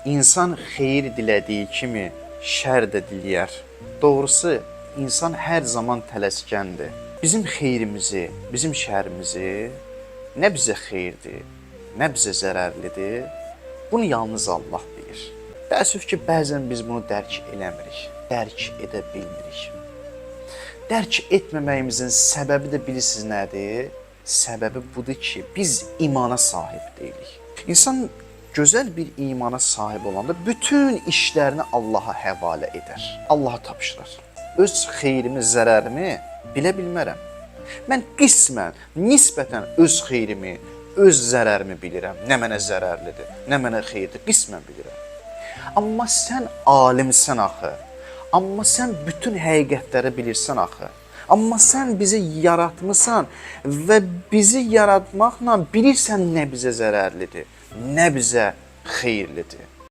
İnsan xeyir dilədiyi kimi şər də diləyər. Doğrusu, insan hər zaman tələskəndir. Bizim xeyrimizi, bizim şərimizi nə bizə xeyirdir, nə bizə zərərlidir, bunu yalnız Allah bilir. Təəssüf ki, bəzən biz bunu dərk eləmirik, dərk edə bilmirik. Dərk etməməyimizin səbəbi də bilirsiniz nədir? Səbəbi budur ki, biz imana sahib deyilik. İnsan gözəl bir imana sahib olanda bütün işlərini Allaha həvalə edər, Allaha tapşırır. Öz xeyrimi, zərərimi bilə bilmərəm. Mən qismən, nisbətən öz xeyrimi, öz zərərimi bilirəm. Nə mənə zərərlidir, nə mənə xeyirdir, qismən bilirəm. Amma sən alimsən axı. Amma sən bütün həqiqətləri bilirsən axı. Amma sən bizi yaratmısan və bizi yaratmaqla bilirsən nə bizə zərərlidir, nə bizə xeyirlidir.